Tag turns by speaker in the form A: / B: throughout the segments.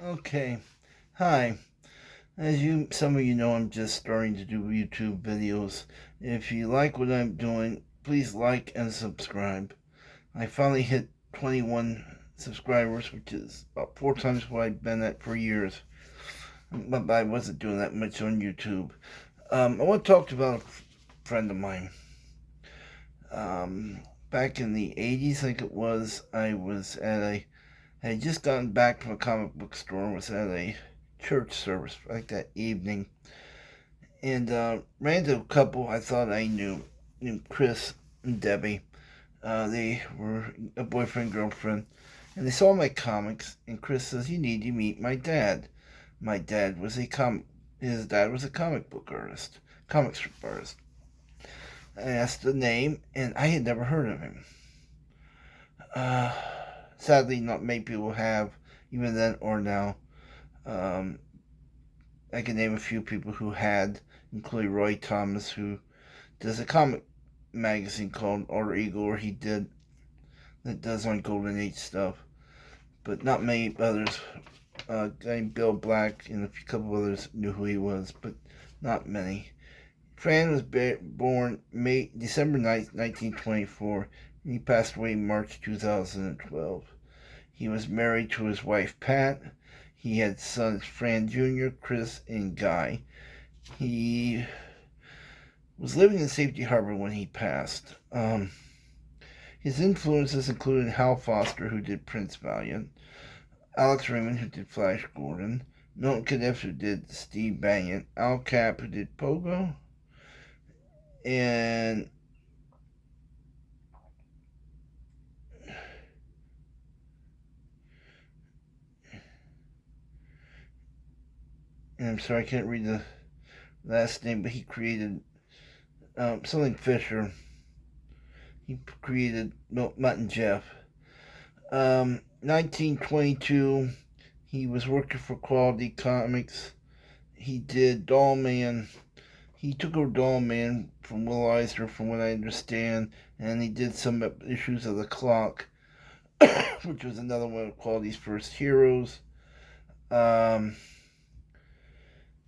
A: Okay. Hi. Some of you know, I'm just starting to do YouTube videos. If you like what I'm doing, please like and subscribe. I finally hit 21 subscribers, which is about 4 times what I've been at for years. But I wasn't doing that much on YouTube. I want to talk about a friend of mine. Um, Back in the 80s, I think it was, I had just gotten back from a comic book store and was at a church service like that evening, and ran into a couple I thought I knew, named Chris and Debbie. They were a boyfriend and girlfriend, and they saw my comics. And Chris says, "You need to meet my dad." My dad was a comic. His dad was a comic book artist, comic strip artist. I asked the name, and I had never heard of him. Uh, Sadly, not many people have, even then or now. Um, I can name a few people who had, including Roy Thomas, who does a comic magazine called Alter Ego, or he did, that does on Golden Age stuff, but not many others. Guy Bill Black and a couple others knew who he was, but not many. Fran was born December 9th, 1924, and he passed away in March 2012. He was married to his wife Pat. He had sons Fran Jr., Chris, and Guy. He was living in Safety Harbor when he passed. His influences included Hal Foster, who did Prince Valiant, Alex Raymond, who did Flash Gordon, Milton Caniff, who did Steve Banyan, Al Cap, who did Pogo, and I'm sorry I can't read the last name, but he created something Fisher. He created Mutt and Jeff. 1922, he was working for Quality Comics. He did Doll Man. He took over Doll Man from Will Eisner, from what I understand, and he did some issues of The Clock, which was another one of Quality's first heroes. Um,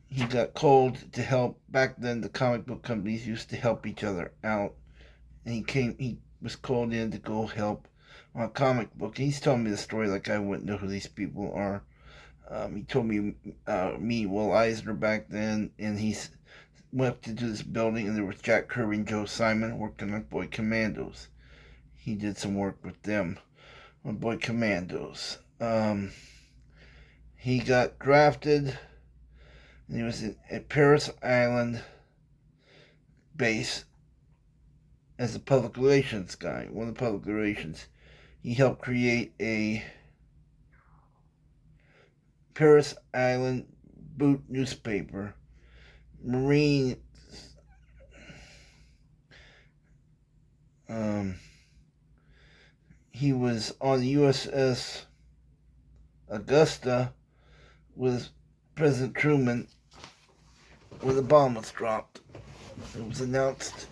A: he got called to help. Back then, the comic book companies used to help each other out, and he was called in to go help on a comic book. And he's telling me the story like I wouldn't know who these people are. He told me Will Eisner back then, and he's went up to this building, and there was Jack Kirby and Joe Simon working on Boy Commandos. He did some work with them on Boy Commandos. He got drafted, and he was at Paris Island base as a public relations guy, one of the public relations. He helped create a Paris Island boot newspaper. Marine he was on the USS Augusta with President Truman when the bomb was dropped. It was announced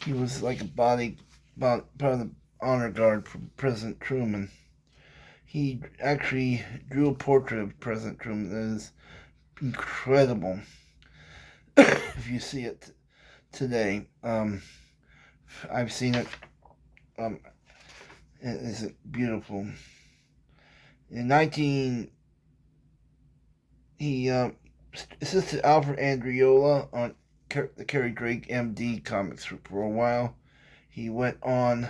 A: he was like a part of the honor guard for President Truman. He actually drew a portrait of President Truman that is incredible. If you see it today, I've seen it. It is beautiful. In 19, he assisted Alfred Andriola on the Kerry Drake MD comics for a while. He went on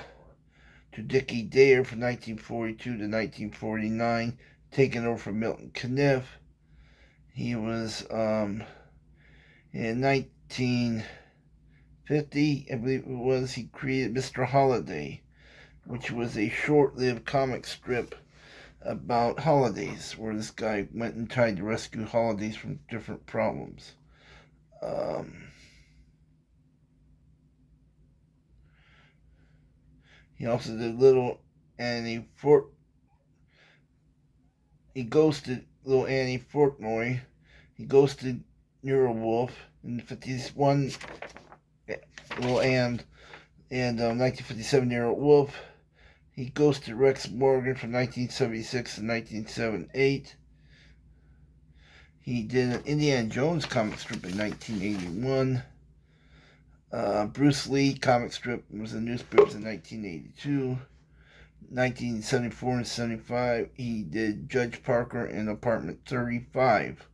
A: to Dickie Dare from 1942 to 1949, taking over from Milton Caniff. He was in 1950, I believe it was, he created Mr. Holiday, which was a short-lived comic strip about holidays, where this guy went and tried to rescue holidays from different problems. He also did Little Annie He ghosted Little Annie Fortnoy. He ghosted Nero Wolf in 51. Little Anne and 1957 Nero Wolf. He ghosted Rex Morgan from 1976 to 1978. He did an Indiana Jones comic strip in 1981. Bruce Lee comic strip was in newspapers in 1982. 1974 and 75, he did Judge Parker in Apartment 35.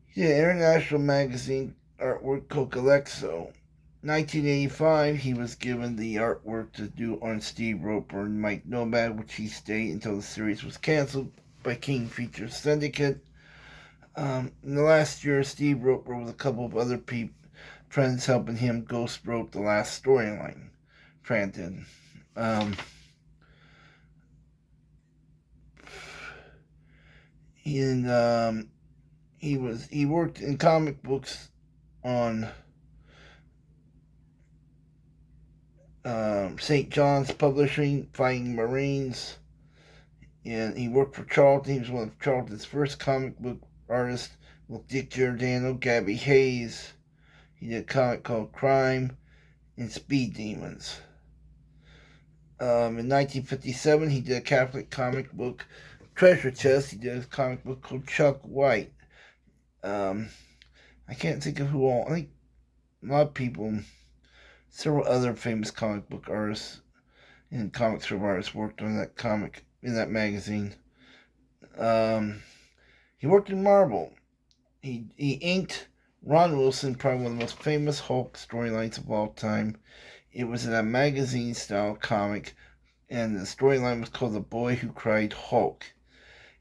A: He did International Magazine artwork Cocolexo. 1985, he was given the artwork to do on Steve Roper and Mike Nomad, which he stayed until the series was canceled by King Features Syndicate. In the last year, Steve Roper with a couple of other friends helping him ghost wrote the last storyline. Fran did. He worked in comic books on St. John's Publishing, Fighting Marines, and he worked for Charlton. He was one of Charlton's first comic book artists with Dick Giordano, Gabby Hayes. He did a comic called Crime and Speed Demons. In 1957, he did a Catholic comic book, Treasure Chest. He did a comic book called Chuck White. I can't think of who all. I think a lot of people, several other famous comic book artists and comic strip artists worked on that comic in that magazine. He worked in Marvel. He inked Ron Wilson, probably one of the most famous Hulk storylines of all time. It was in a magazine-style comic, and the storyline was called The Boy Who Cried Hulk.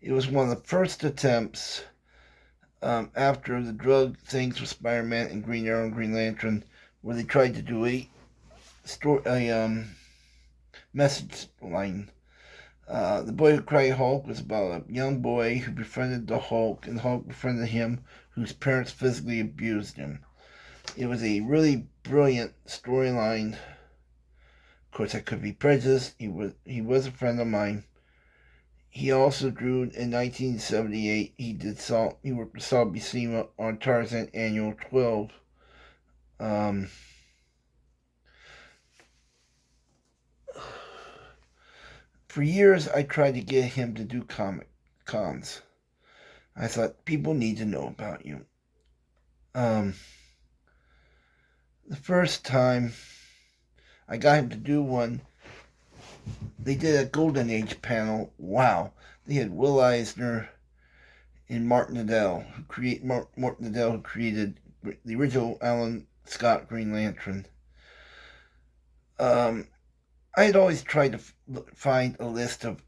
A: It was one of the first attempts after the drug things with Spider-Man and Green Arrow and Green Lantern, where they tried to do a message line. The Boy Who Cried Hulk was about a young boy who befriended the Hulk, and the Hulk befriended him, whose parents physically abused him. It was a really brilliant storyline. Of course, I could be prejudiced. He was a friend of mine. He also drew in 1978. He worked with Saul Buscema on Tarzan Annual 12. For years, I tried to get him to do comic cons. I thought people need to know about you. The first time I got him to do one, they did a Golden Age panel. Wow. They had Will Eisner and Martin Nadeau, who created the original Alan Scott Green Lantern. I had always tried to find a list of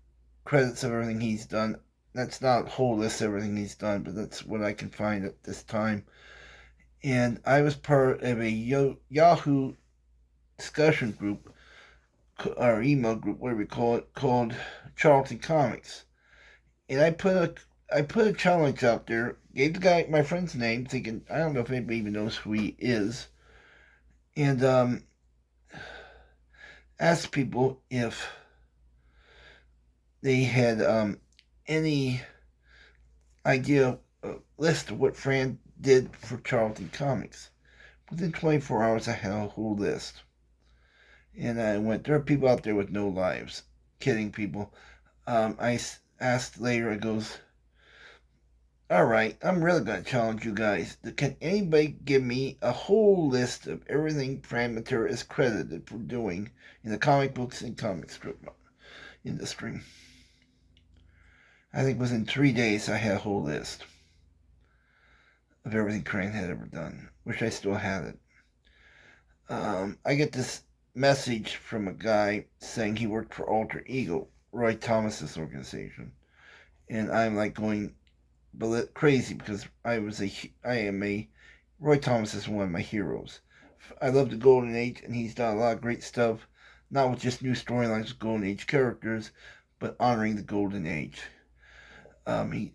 A: credits of everything he's done. That's not a whole list of everything he's done, but that's what I can find at this time. And I was part of a Yahoo discussion group, or email group, whatever you call it, called Charlton Comics. And I put a challenge out there, gave the guy my friend's name, thinking, I don't know if anybody even knows who he is, and asked people if they had any idea, list of what Fran did for Charlton Comics. Within 24 hours, I had a whole list. And I went, there are people out there with no lives. Kidding people. I asked later, I goes, all right, I'm really going to challenge you guys. Can anybody give me a whole list of everything Fran Matera is credited for doing in the comic books and comic strip industry? I think within 3 days, I had a whole list of everything Fran had ever done. Wish I still had it. I get this message from a guy saying he worked for Alter Ego, Roy Thomas's organization, and I'm like going crazy because Roy Thomas is one of my heroes. I love the Golden Age, and he's done a lot of great stuff, not with just new storylines with Golden Age characters, but honoring the Golden Age.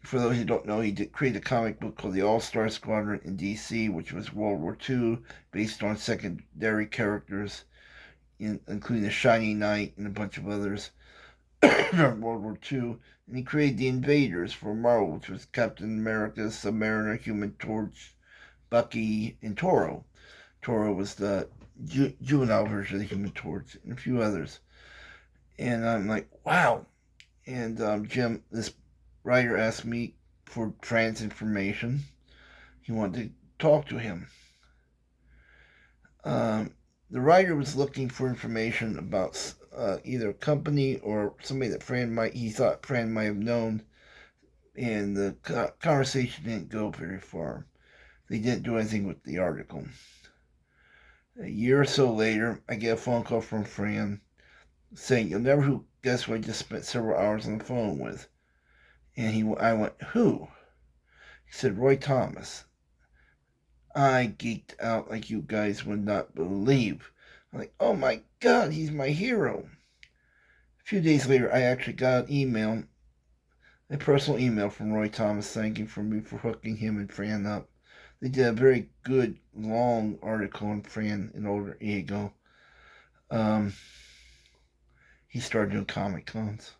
A: For those who don't know, he did create a comic book called the All-Star Squadron in DC, which was World War II, based on secondary characters, including the Shiny Knight and a bunch of others during World War II. And he created the Invaders for Marvel, which was Captain America, Submariner, Human Torch, Bucky, and Toro. Toro was the juvenile version of the Human Torch, and a few others. And I'm like, wow. And Jim, this writer, asked me for Fran's information. He wanted to talk to him. The writer was looking for information about either a company or somebody that he thought Fran might have known, and the conversation didn't go very far. They didn't do anything with the article. A year or so later, I get a phone call from Fran saying, "You'll never guess who I just spent several hours on the phone with." And I went, "Who?" He said, "Roy Thomas." I geeked out like you guys would not believe. I'm like, "Oh my God, he's my hero." A few days later, I actually got an email, a personal email from Roy Thomas thanking me for hooking him and Fran up. They did a very good, long article on Fran in Alter Ego. He started doing Comic Cons.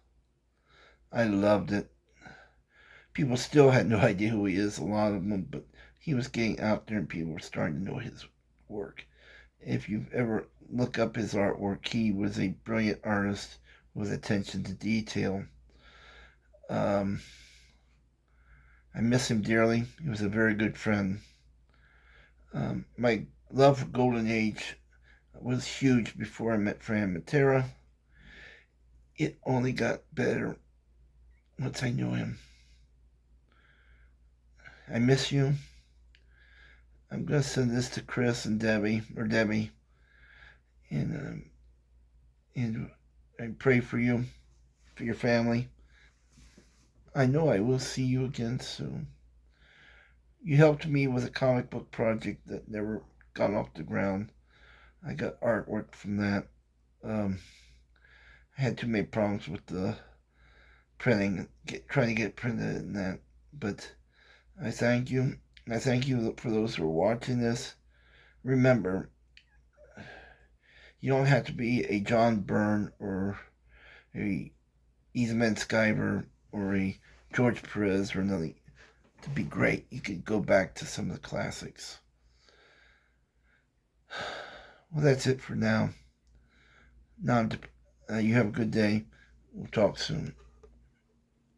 A: I loved it. People still had no idea who he is, a lot of them, but he was getting out there and people were starting to know his work. If you've ever looked up his artwork, he was a brilliant artist with attention to detail. I miss him dearly. He was a very good friend. My love for Golden Age was huge before I met Fran Matera. It only got better once I knew him. I miss you. I'm going to send this to Chris and Debbie, and I pray for you, for your family. I know I will see you again soon. You helped me with a comic book project that never got off the ground. I got artwork from that. I had too many problems with the printing, trying to get it printed and that. But I thank you. I thank you for those who are watching this. Remember, you don't have to be a John Byrne or a Eastman Skyver or a George Perez or another to be great. You could go back to some of the classics. Well, that's it for now. You have a good day. We'll talk soon.